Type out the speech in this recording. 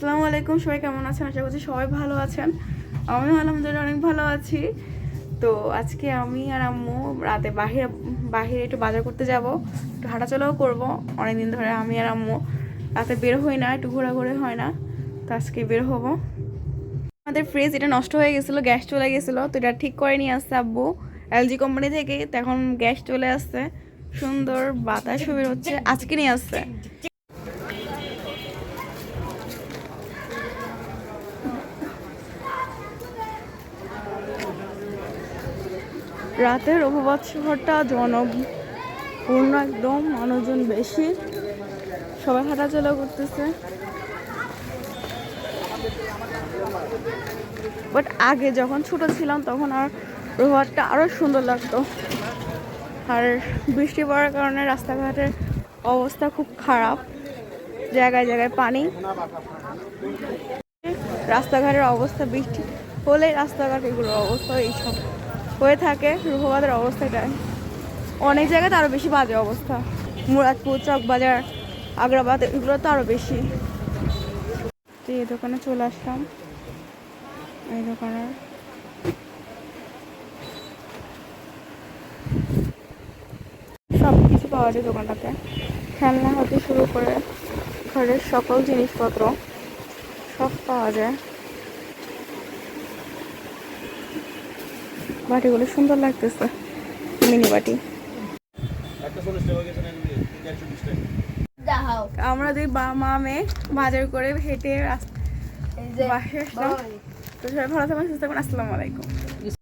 আসসালামু আলাইকুম, সবাই কেমন আছেন? আশা করছি সবাই ভালো আছেন। আমিও আলহামদুলিল্লাহ অনেক ভালো আছি। তো আজকে আমি আর আম্মু রাতে বাহিরে একটু বাজার করতে যাব, একটু হাঁটাচলাও করবো। অনেকদিন ধরে আমি আর আম্মু রাতে বের হই না, একটু ঘোরাঘুরি হয় না, তো আজকে বের হবো। আমাদের ফ্রিজ এটা নষ্ট হয়ে গেছিলো, গ্যাস চলে গেছিলো, তো এটা ঠিক করে নিয়ে আসছে আব্বু এলজি কোম্পানি থেকে। তো এখন গ্যাস চলে আসছে, সুন্দর বাতাস বের হচ্ছে, আজকে নিয়ে আসছে। রাতের রঘুবৎ শহরটা জনপূর্ণ, একদম মানুষজন বেশি, সবাই হাঁটাচলা করতেছে। বাট আগে যখন ছোট ছিলাম তখন আর রঘুবৎটা আরো সুন্দর লাগতো। আর বৃষ্টি পড়ার কারণে রাস্তাঘাটের অবস্থা খুব খারাপ, জায়গায় জায়গায় পানি। রাস্তাঘাটের অবস্থা বৃষ্টি হলে রাস্তাঘাট এগুলোর অবস্থা এইসব হয়ে থাকে। রঘুবতের অবস্থাটা অনেক জায়গাতে আরো বেশি বাজে অবস্থা। মুরাদপুর, চকবাজার, আগ্রাবাদ এগুলো তো আরো বেশি। তো এই দোকানে চলে আসলাম, এই দোকানে সব কিছু পাওয়া যায় দোকানটাতে, খেলনা হতে শুরু করে ঘরের সকল জিনিসপত্র সব পাওয়া যায়। বাটিগুলো সুন্দর লাগতেছে, মিনি বাটি। আমরা দুই মা মেয়ে বাজার করে হেঁটে বাসায় আসলাম। তো সবাই ভালো থাকবেন, সুস্থ থাকবেন। আসসালামু আলাইকুম।